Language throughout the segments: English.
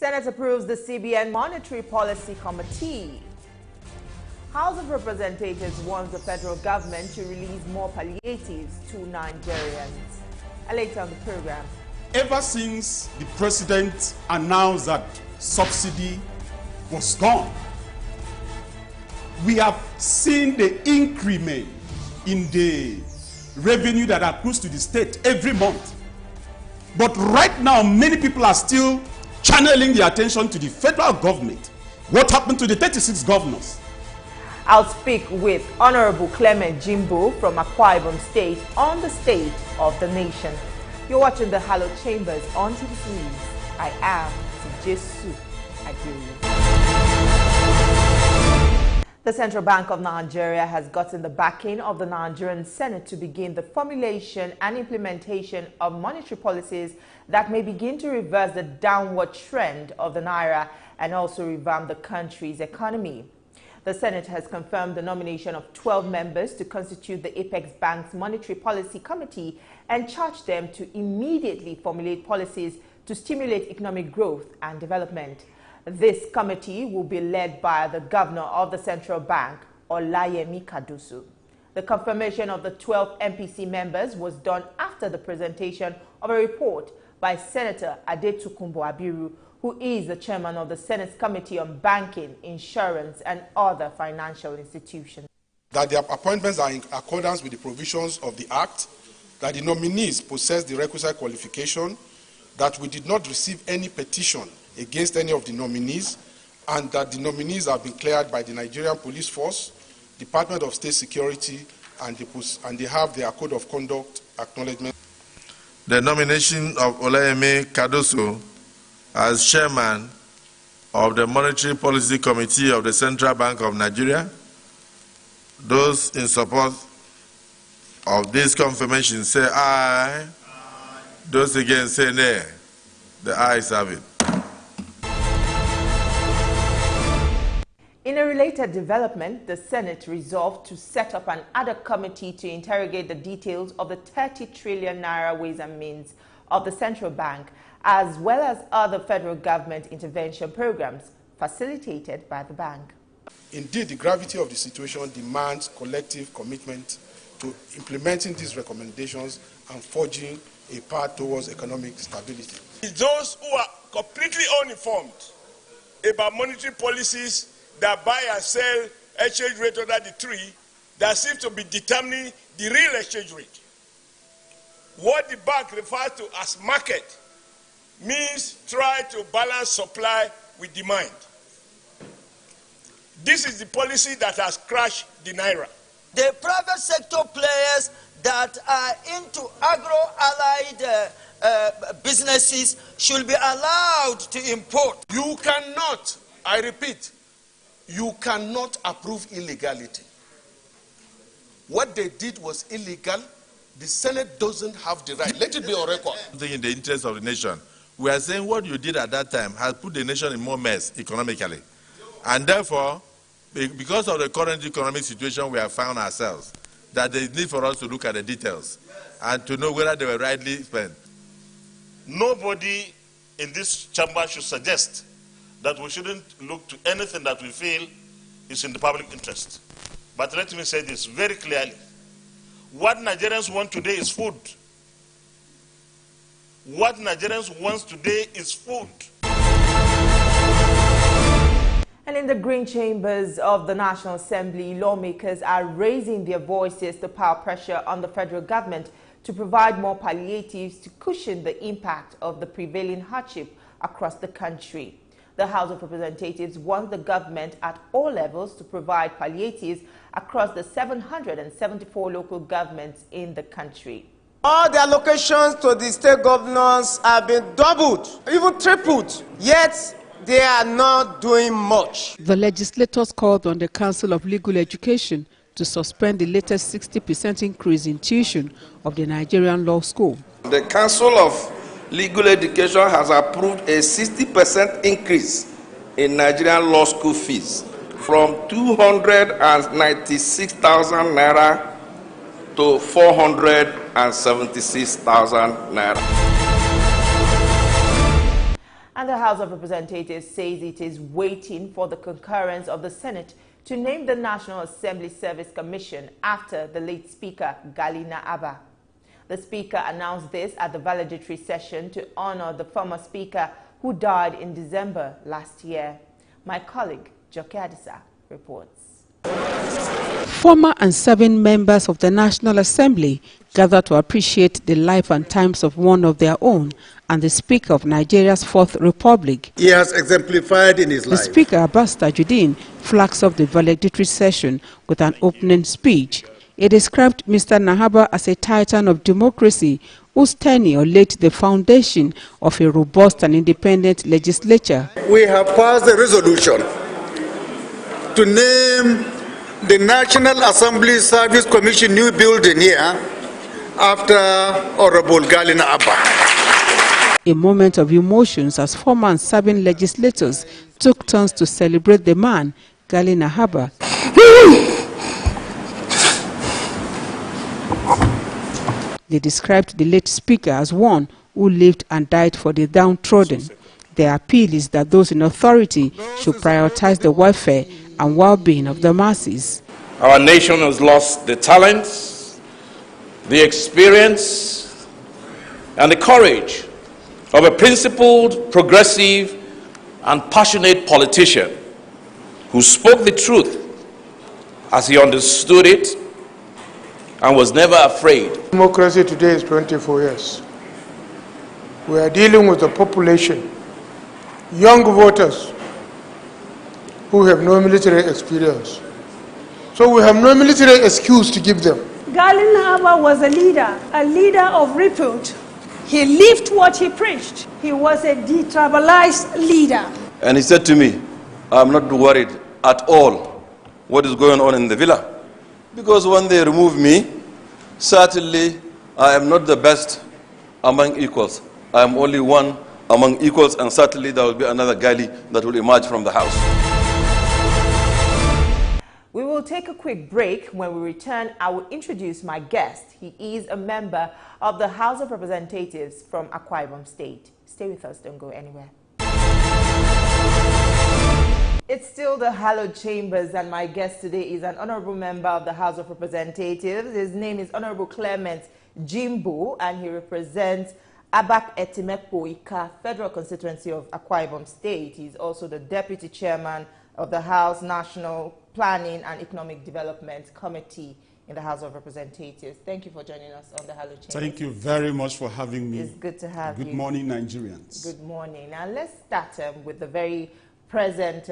Senate approves the CBN Monetary Policy Committee. House of Representatives wants the federal government to release more palliatives to Nigerians. Later on the program. Ever since the president announced that subsidy was gone, we have seen the increment in the revenue that accrues to the state every month. But right now, many people are still channeling their attention to the federal government. What happened to the 36 governors? I'll speak with Honorable Clement Jimbo from Akwa Ibom State on the state of the nation. You're watching the Hallowed Chambers on TVC News. I am Tijesu Adiri. The Central Bank of Nigeria has gotten the backing of the Nigerian Senate to begin the formulation and implementation of monetary policies that may begin to reverse the downward trend of the Naira and also revamp the country's economy. The Senate has confirmed the nomination of 12 members to constitute the Apex Bank's Monetary Policy Committee and charged them to immediately formulate policies to stimulate economic growth and development. This committee will be led by the governor of the central bank, Olayemi Kadusu. The confirmation of the 12 MPC members was done after the presentation of a report by Senator Adetukumbo Abiru, who is the chairman of the Senate's Committee on Banking, Insurance and Other Financial Institutions. That their appointments are in accordance with the provisions of the Act, that the nominees possess the requisite qualification, that we did not receive any petition against any of the nominees, and that the nominees have been cleared by the Nigerian Police Force, Department of State Security, and they have their Code of Conduct acknowledgement. The nomination of Olayemi Kadusu as chairman of the Monetary Policy Committee of the Central Bank of Nigeria. Those in support of this confirmation say aye. Those against say nay. The ayes have it. In a related development, the Senate resolved to set up an ad hoc committee to interrogate the details of the 30 trillion naira ways and means of the central bank, as well as other federal government intervention programs facilitated by the bank. Indeed, the gravity of the situation demands collective commitment to implementing these recommendations and forging a path towards economic stability. Those who are completely uninformed about monetary policies that buy and sell exchange rate under the tree that seems to be determining the real exchange rate. What the bank refers to as market means try to balance supply with demand. This is the policy that has crashed the Naira. The private sector players that are into agro-allied businesses should be allowed to import. You cannot, I repeat, you cannot approve illegality. What they did was illegal. The Senate doesn't have the right. Let it be on record. In the interest of the nation, we are saying what you did at that time has put the nation in more mess economically. And therefore, because of the current economic situation we have found ourselves, that there is need for us to look at the details and to know whether they were rightly spent. Nobody in this chamber should suggest that we shouldn't look to anything that we feel is in the public interest. But let me say this very clearly. What Nigerians want today is food. What Nigerians want today is food. And in the green chambers of the National Assembly, lawmakers are raising their voices to pile pressure on the federal government to provide more palliatives to cushion the impact of the prevailing hardship across the country. The House of Representatives wants the government at all levels to provide palliatives across the 774 local governments in the country. All the allocations to the state governors have been doubled, even tripled, yet they are not doing much. The legislators called on the Council of Legal Education to suspend the latest 60% increase in tuition of the Nigerian Law School. The Council of Legal Education has approved a 60% increase in Nigerian law school fees from 296,000 naira to 476,000 naira. And the House of Representatives says it is waiting for the concurrence of the Senate to name the National Assembly Service Commission after the late Speaker, Galina. The Speaker announced this at the valedictory session to honor the former Speaker who died in December last year. My colleague, Joke Adisa, reports. Former and serving members of the National Assembly gathered to appreciate the life and times of one of their own and the Speaker of Nigeria's Fourth Republic. He has exemplified in his life. The Speaker, Abbas Tajuddin, flags off the valedictory session with an opening speech. He described Mr. Nahaba as a titan of democracy whose tenure laid the foundation of a robust and independent legislature. We have passed a resolution to name the National Assembly Service Commission new building here after Honorable Galina Abba. A moment of emotions as former and serving legislators took turns to celebrate the man, Galina Abba. They described the late Speaker as one who lived and died for the downtrodden. Their appeal is that those in authority should prioritize the welfare and well-being of the masses. Our nation has lost the talents, the experience, and the courage of a principled, progressive, and passionate politician who spoke the truth as he understood it and was never afraid. Democracy today is 24 years. We are dealing with a population, young voters who have no military experience. So we have no military excuse to give them. Galina Abba was a leader of repute. He lived what he preached. He was a detribalized leader. And he said to me, I'm not worried at all what is going on in the villa. Because when they remove me, certainly I am not the best among equals. I am only one among equals, and certainly there will be another Gali that will emerge from the house. We will take a quick break. When we return, I will introduce my guest. He is a member of the House of Representatives from Akwa Ibom State. Stay with us, don't go anywhere. It's still the hallowed chambers, and my guest today is an honorable member of the House of Representatives. His name is Honorable Clement Jimbo, and he represents Abak Etimekpo Ika, Federal Constituency of Akwa Ibom State. He's also the Deputy Chairman of the House National Planning and Economic Development Committee in the House of Representatives. Thank you for joining us on the Hallowed Chambers. Thank you very much for having me. It's good to have you. Good morning, Nigerians. Good morning. Now let's start with the very present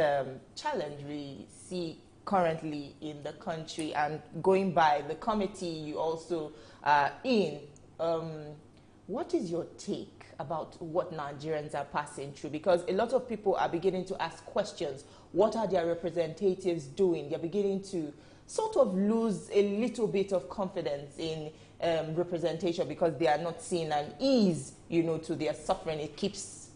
challenge we see currently in the country, and going by the committee you also in. What is your take about what Nigerians are passing through? Because a lot of people are beginning to ask questions. What are their representatives doing? They're beginning to sort of lose a little bit of confidence in representation because they are not seeing an ease, to their suffering. It keeps,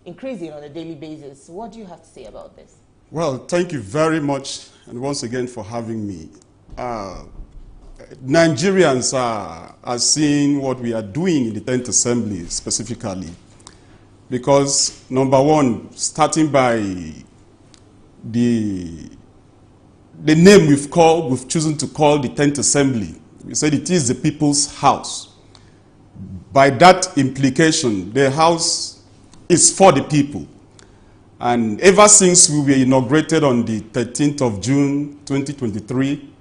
increasing on a daily basis. What do you have to say about this? Well, thank you very much, and once again for having me. Nigerians are seeing what we are doing in the 10th Assembly specifically, because number one, starting by the name we've chosen to call the 10th Assembly. We said it is the People's House. By that implication, the House is for the people. And ever since we were inaugurated on the 13th of June 2023,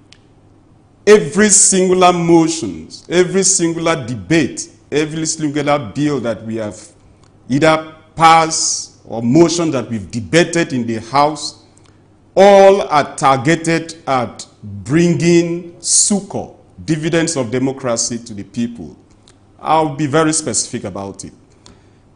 every singular motion, every singular debate, every singular bill that we have either passed or motion that we've debated in the House, all are targeted at bringing succor, dividends of democracy to the people. I'll be very specific about it.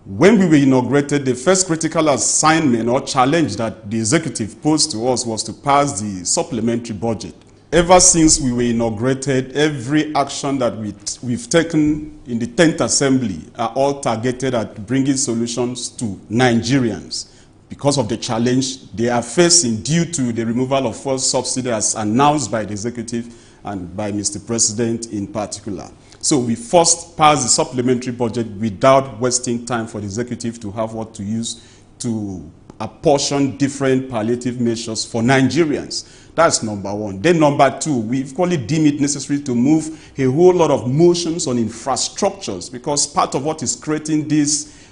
When we were inaugurated, the first critical assignment or challenge that the executive posed to us was to pass the supplementary budget. Ever since we were inaugurated, every action that we've taken in the 10th Assembly are all targeted at bringing solutions to Nigerians because of the challenge they are facing due to the removal of fuel subsidy as announced by the executive and by Mr. President in particular. So we first passed the supplementary budget without wasting time for the executive to have what to use to apportion different palliative measures for Nigerians. That's number one. Then number two, we equally deem it necessary to move a whole lot of motions on infrastructures, because part of what is creating this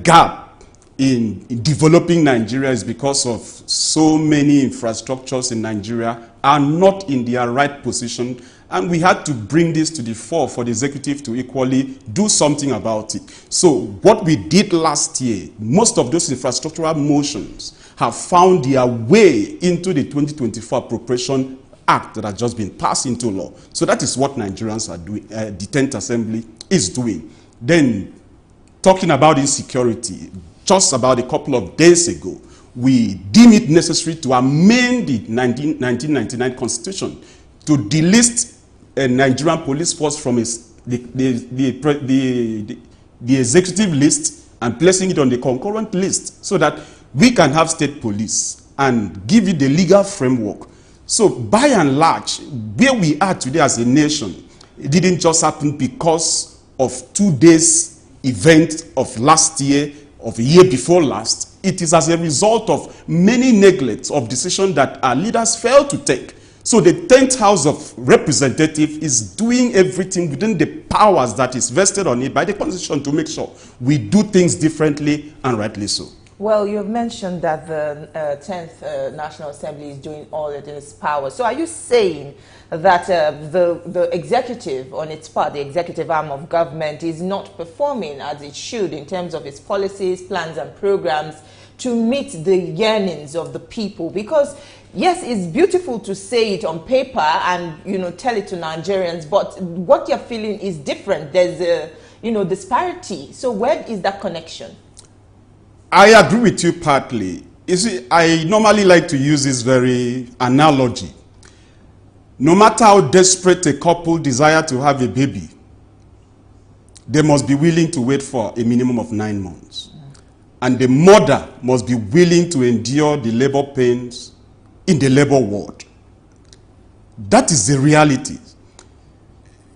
gap in developing Nigeria is because of so many infrastructures in Nigeria are not in their right position, and we had to bring this to the fore for the executive to equally do something about it. So what we did last year, most of those infrastructural motions have found their way into the 2024 Appropriation Act that has just been passed into law. So that is what Nigerians are doing, the 10th Assembly is doing. Then, talking about insecurity, just about a couple of days ago, we deem it necessary to amend the 1999 Constitution to delist a Nigerian police force from the executive list and placing it on the concurrent list, so that we can have state police and give it the legal framework. So by and large, where we are today as a nation, it didn't just happen because of 2 days event of last year, of a year before last. It is as a result of many neglects of decisions that our leaders failed to take. So the 10th House of Representatives is doing everything within the powers that is vested on it by the Constitution to make sure we do things differently and rightly so. Well, you have mentioned that the 10th National Assembly is doing all it in its power. So are you saying that the executive on its part, the executive arm of government, is not performing as it should in terms of its policies, plans and programs to meet the yearnings of the people? Because yes, it's beautiful to say it on paper and, you know, tell it to Nigerians, but what you're feeling is different. There's a, you know, disparity. So where is that connection? I agree with you partly. You see, I normally like to use this very analogy. No matter how desperate a couple desire to have a baby, they must be willing to wait for a minimum of 9 months. And the mother must be willing to endure the labor pains in the labor ward. That is the reality.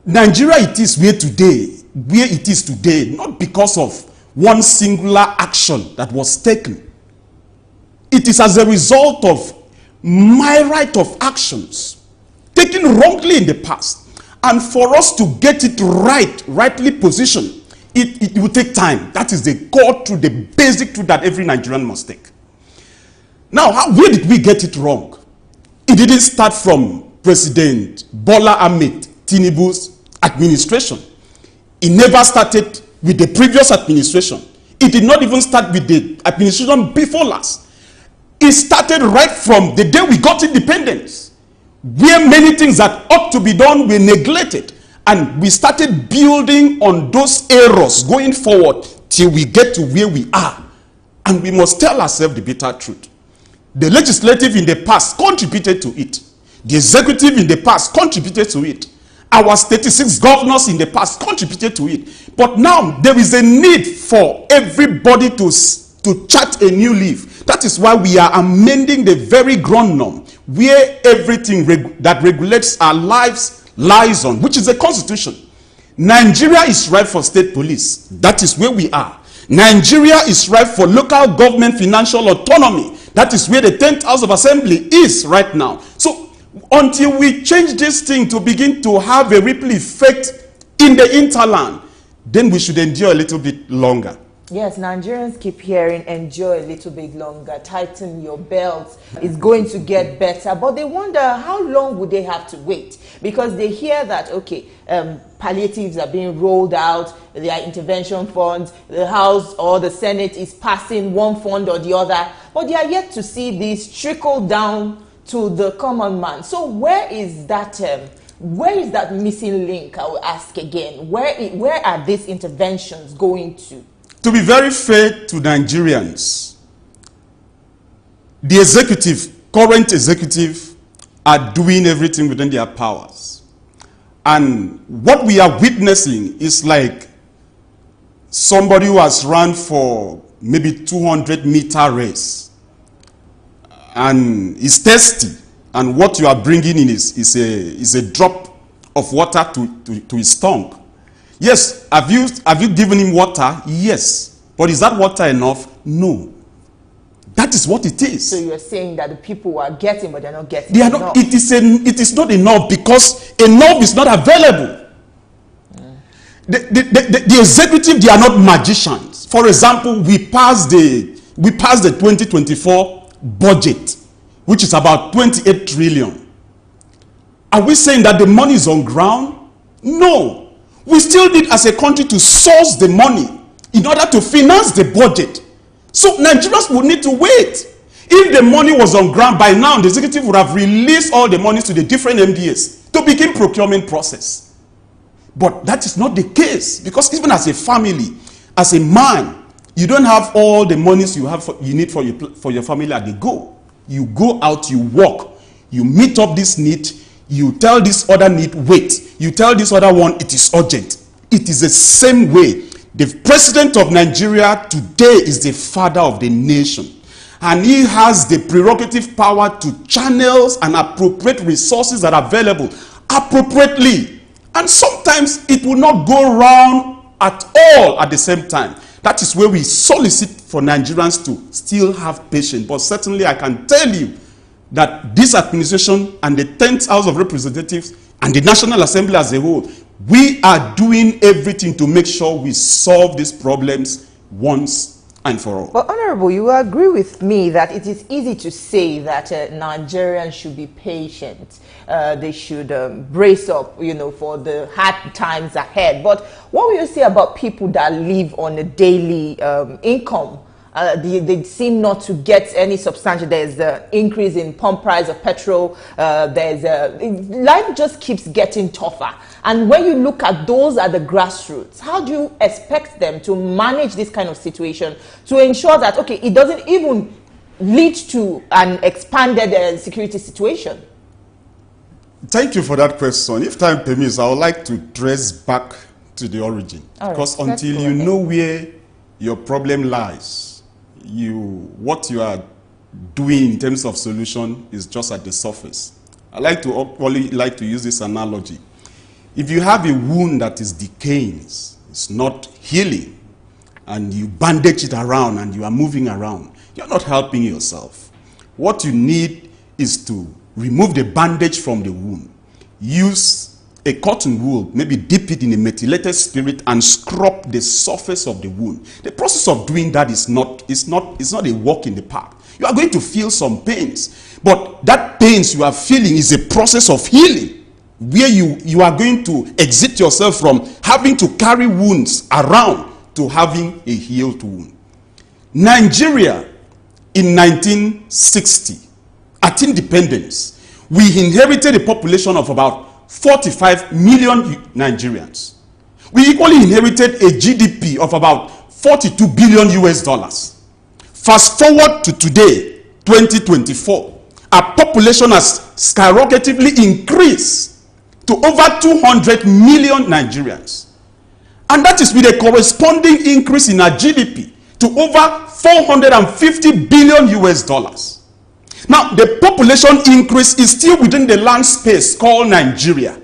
Nigeria, it is where it is today, not because of one singular action that was taken. It is as a result of myriad of actions taken wrongly in the past. And for us to get it rightly positioned, it will take time. That is the core truth, the basic truth that every Nigerian must take. Now, where did we get it wrong? It didn't start from President Bola Ahmed Tinubu's administration. It never started with the previous administration. It did not even start with the administration before last. It started right from the day we got independence, where many things that ought to be done were neglected. And we started building on those errors going forward till we get to where we are. And we must tell ourselves the bitter truth. The legislative in the past contributed to it. The executive in the past contributed to it. Our 36 governors in the past contributed to it. But now there is a need for everybody to chart a new leaf. That is why we are amending the very ground norm where everything that regulates our lives lies on, which is the Constitution. Nigeria is ripe for state police. That is where we are. Nigeria is ripe for local government financial autonomy. That is where the 10th House of Assembly is right now. So until we change this thing to begin to have a ripple effect in the hinterland, then we should endure a little bit longer. Yes, Nigerians keep hearing, enjoy a little bit longer, tighten your belts, it's going to get better. But they wonder, how long would they have to wait? Because they hear that, okay, palliatives are being rolled out, there are intervention funds, the House or the Senate is passing one fund or the other, but they are yet to see these trickle down to the common man. So where is that missing link, I will ask again? Where are these interventions going to? To be very fair to Nigerians, the current executive are doing everything within their powers. And what we are witnessing is like somebody who has run for maybe 200-meter race and is thirsty, and what you are bringing in is a drop of water to his tongue. Yes, have you given him water? Yes. But is that water enough? No. That is what it is. So you're saying that the people are getting, but they're not getting They are enough. not, it is not enough because enough is not available. The executive, they are not magicians. For example, we passed the 2024 budget, which is about 28 trillion. Are we saying that the money is on ground? No. We still need as a country to source the money in order to finance the budget. So Nigerians would need to wait. If the money was on ground by now, the executive would have released all the money to the different MDAs to begin procurement process. But that is not the case, because even as a family, as a man, you don't have all the monies you need for your family at the go. You go out, you work, you meet up this need, you tell this other need, wait. You tell this other one, it is urgent. It is the same way. The president of Nigeria today is the father of the nation. And he has the prerogative power to channel and appropriate resources that are available appropriately. And sometimes it will not go round at all at the same time. That is where we solicit for Nigerians to still have patience. But certainly I can tell you that this administration and the 10th House of Representatives and the National Assembly as a whole, we are doing everything to make sure we solve these problems once and for all. But Honorable, you will agree with me that it is easy to say that Nigerians should be patient. They should brace up, for the hard times ahead. But what will you say about people that live on a daily income? They seem not to get any substantial. There's an increase in pump price of petrol. Life just keeps getting tougher. And when you look at those at the grassroots, how do you expect them to manage this kind of situation to ensure that, okay, it doesn't even lead to an expanded security situation? Thank you for that question. If time permits, I would like to trace back to the origin. Because until you know where your problem lies, what you are doing in terms of solution is just at the surface. I like to use this analogy. If you have a wound that is decaying, it's not healing, and you bandage it around and you are moving around, you're not helping yourself. What you need is to remove the bandage from the wound. Use a cotton wool, maybe dip it in a methylated spirit and scrub the surface of the wound. The process of doing that is not a walk in the park. You are going to feel some pains, but that pains you are feeling is a process of healing, where you are going to exit yourself from having to carry wounds around to having a healed wound. Nigeria in 1960, at independence, we inherited a population of about 45 million Nigerians. We equally inherited a GDP of about 42 billion US dollars. Fast forward to today, 2024, our population has skyrocketingly increased to over 200 million Nigerians. And that is with a corresponding increase in our GDP to over 450 billion US dollars. Now, the population increase is still within the land space called Nigeria.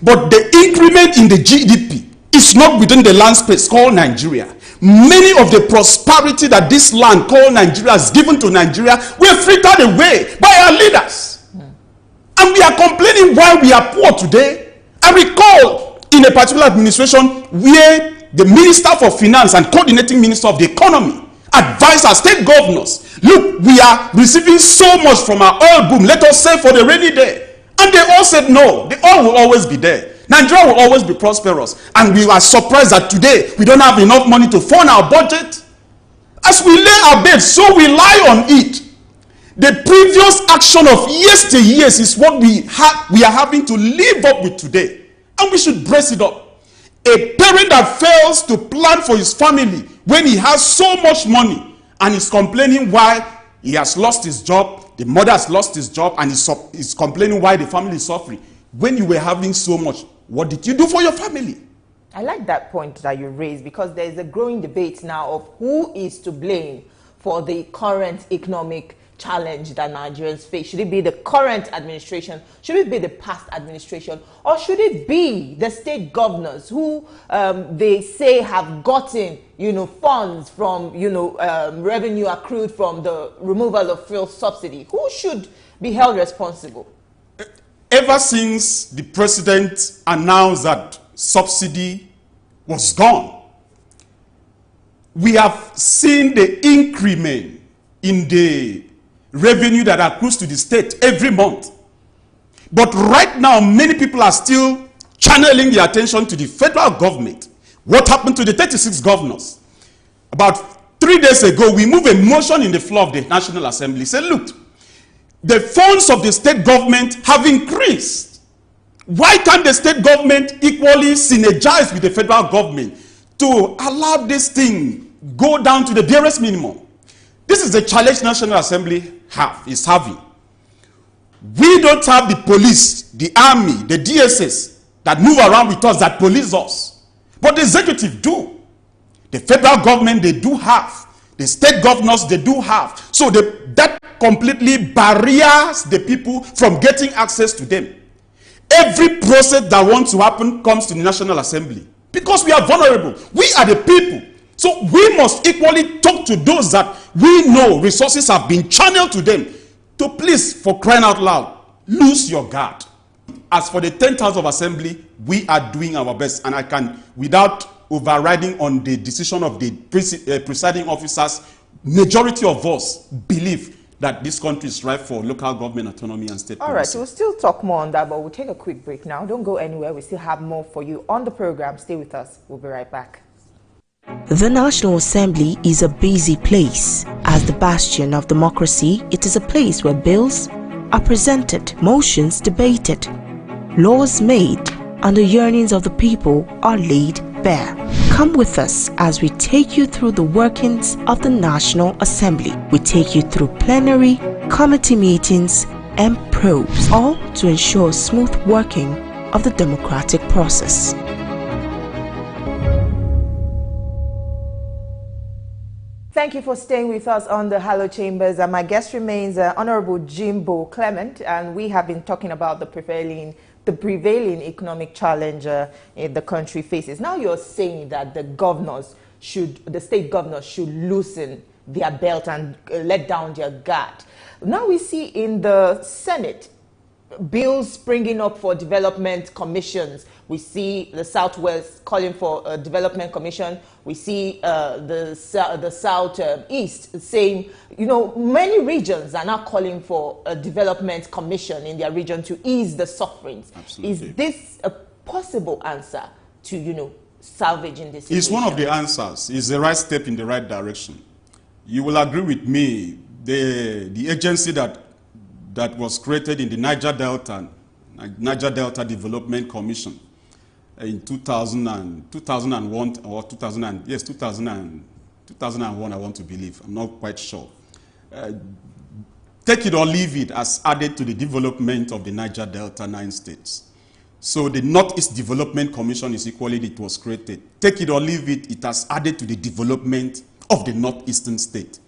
But the increment in the GDP is not within the land space called Nigeria. Many of the prosperity that this land called Nigeria has given to Nigeria were frittered away by our leaders. And we are complaining why we are poor today. I recall in a particular administration where the Minister for Finance and Coordinating Minister of the Economy advised our state governors, look, we are receiving so much from our oil boom, let us save for the rainy day. And they all said no, the oil will always be there. Nigeria will always be prosperous. And we are surprised that today we don't have enough money to fund our budget. As we lay our bed, so we lie on it. The previous action of yesteryears is what we are having to live up with today. And we should brace it up. A parent that fails to plan for his family when he has so much money and is complaining why he has lost his job, the mother has lost his job, and is complaining why the family is suffering. When you were having so much, what did you do for your family? I like that point that you raised, because there is a growing debate now of who is to blame for the current economic challenge that Nigerians face? Should it be the current administration? Should it be the past administration? Or should it be the state governors who they say have gotten, funds from, revenue accrued from the removal of fuel subsidy? Who should be held responsible? Ever since the president announced that subsidy was gone, we have seen the increment in the revenue that accrues to the state every month. But right now, many people are still channeling their attention to the federal government. What happened to the 36 governors? About 3 days ago, we moved a motion in the floor of the National Assembly. Say, look, the funds of the state government have increased. Why can't the state government equally synergize with the federal government to allow this thing go down to the barest minimum? This is the challenge National Assembly is having. We don't have the police, the army, the DSS that move around with us, that police us. But the executive do. The federal government, they do have. The state governors, they do have. So that completely barriers the people from getting access to them. Every process that wants to happen comes to the National Assembly. Because we are vulnerable. We are the people. So we must equally talk to those that we know resources have been channeled to them to please, for crying out loud, lose your guard. As for the 10th House of Assembly, we are doing our best. And I can, without overriding on the decision of the presiding officers, majority of us believe that this country is ripe for local government autonomy and state policy. All right, so we'll still talk more on that, but we'll take a quick break now. Don't go anywhere. We still have more for you on the program. Stay with us. We'll be right back. The National Assembly is a busy place. As the bastion of democracy, it is a place where bills are presented, motions debated, laws made, and the yearnings of the people are laid bare. Come with us as we take you through the workings of the National Assembly. We take you through plenary, committee meetings, and probes, all to ensure smooth working of the democratic process. Thank you for staying with us on the Hello Chambers. And my guest remains Honorable Jimbo Clement, and we have been talking about the prevailing economic challenge the country faces. Now you're saying that the state governors should loosen their belt and let down their guard. Now we see in the Senate bills springing up for development commissions. We see the Southwest calling for a development commission. We see the Southeast saying, many regions are now calling for a development commission in their region to ease the sufferings. Absolutely. Is this a possible answer to, salvaging this situation? It's one of the answers. It's the right step in the right direction. You will agree with me, the agency that was created in the Niger Delta Development Commission in 2001 or 2001, I want to believe. I'm not quite sure. Take it or leave it, as added to the development of the Niger Delta 9 states. So the Northeast Development Commission is equally, it was created. Take it or leave it, it has added to the development of the Northeastern state.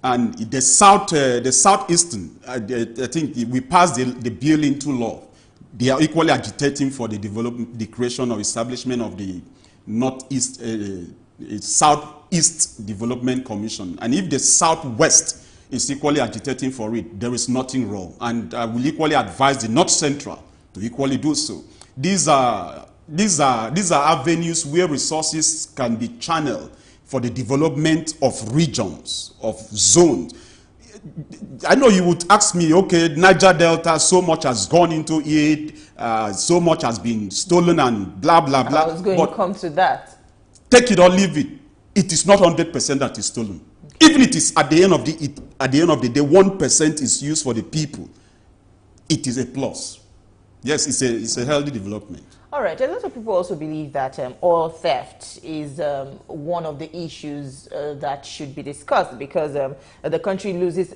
And the Southeastern, I think we passed the bill into law. They are equally agitating for the creation or establishment of the Northeast, Southeast Development Commission. And if the Southwest is equally agitating for it, there is nothing wrong. And I will equally advise the North Central to equally do so. These are avenues where resources can be channeled for the development of regions, of zones. I know you would ask me, okay, Niger Delta, so much has gone into it, so much has been stolen and blah, blah, blah. I was going to come to that. Take it or leave it. It is not 100% that is stolen. Even it is at the end of the day, 1% is used for the people. It is a plus. Yes, it's a healthy development. All right. A lot of people also believe that oil theft is one of the issues that should be discussed, because the country loses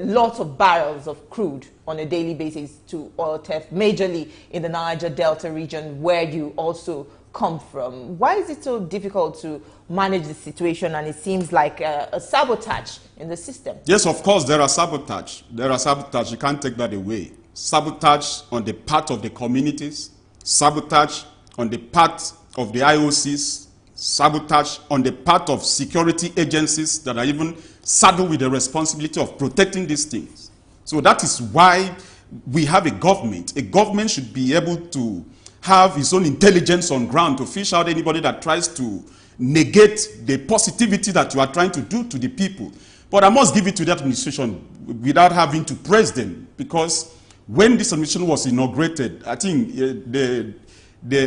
lots of barrels of crude on a daily basis to oil theft, majorly in the Niger Delta region, where you also come from? Why is it so difficult to manage the situation, and it seems like a sabotage in the system? Yes, of course, there are sabotage. There are sabotage. You can't take that away. Sabotage on the part of the communities, sabotage on the part of the IOCs, sabotage on the part of security agencies that are even saddled with the responsibility of protecting these things. So that is why we have a government. A government should be able to have its own intelligence on ground to fish out anybody that tries to negate the positivity that you are trying to do to the people. But I must give it to the administration without having to praise them, because when this administration was inaugurated, I think the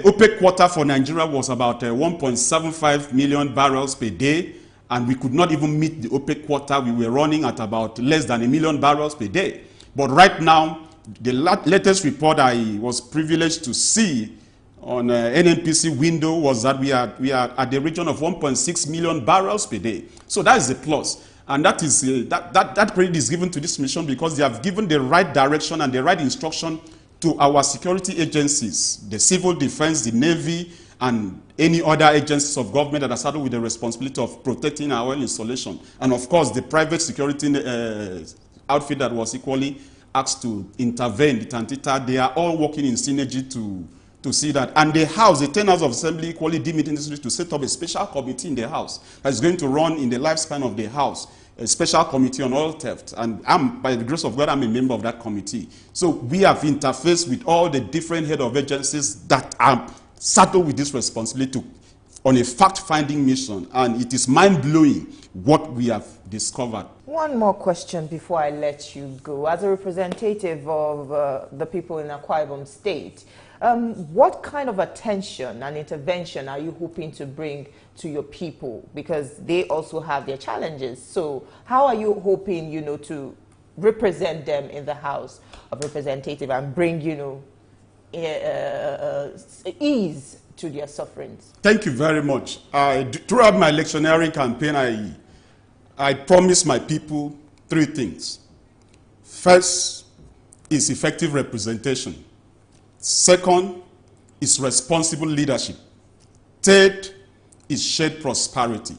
OPEC quota for Nigeria was about 1.75 million barrels per day, and we could not even meet the OPEC quota. We were running at about less than 1 million barrels per day. But right now, the latest report I was privileged to see on NNPC window was that we are at the region of 1.6 million barrels per day. So that is a plus. And that is that credit is given to this mission because they have given the right direction and the right instruction to our security agencies, the civil defense, the Navy, and any other agencies of government that are saddled with the responsibility of protecting our oil installation. And of course, the private security outfit that was equally asked to intervene, the Tantita, they are all working in synergy to see that. And the House, the 10 House of Assembly equally deemed it necessary to set up a special committee in the House that is going to run in the lifespan of the House, a special committee on oil theft. And by the grace of God, I'm a member of that committee. So we have interfaced with all the different head of agencies that are saddled with this responsibility on a fact-finding mission. And it is mind-blowing what we have discovered. One more question before I let you go. As a representative of the people in Akwa Ibom State, what kind of attention and intervention are you hoping to bring to your people? Because they also have their challenges. So how are you hoping, to represent them in the House of Representatives and bring, ease to their sufferings? Thank you very much. Throughout my electioneering campaign, I promised my people 3 things. First is effective representation. Second is responsible leadership. Third is shared prosperity.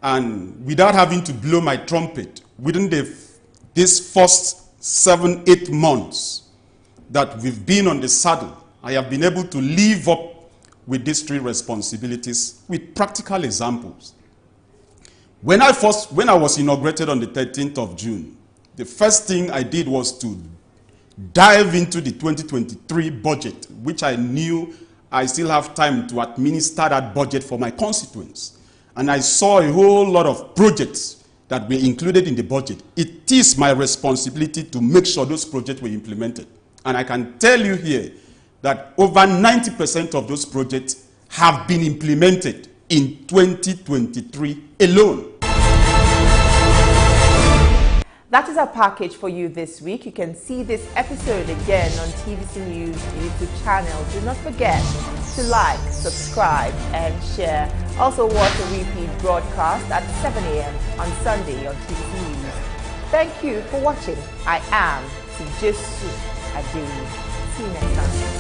And without having to blow my trumpet, within this first 7-8 months that we've been on the saddle, I have been able to live up with these 3 responsibilities with practical examples. When I was inaugurated on the 13th of June, the first thing I did was to dive into the 2023 budget, which I knew I still have time to administer that budget for my constituents. And I saw a whole lot of projects that were included in the budget. It is my responsibility to make sure those projects were implemented. And I can tell you here that over 90% of those projects have been implemented in 2023 alone. That is our package for you this week. You can see this episode again on TVC News YouTube channel. Do not forget to like, subscribe, and share. Also watch a repeat broadcast at 7 a.m. on Sunday on TVC News. Thank you for watching. I am Tijesu Adiri. See you next time.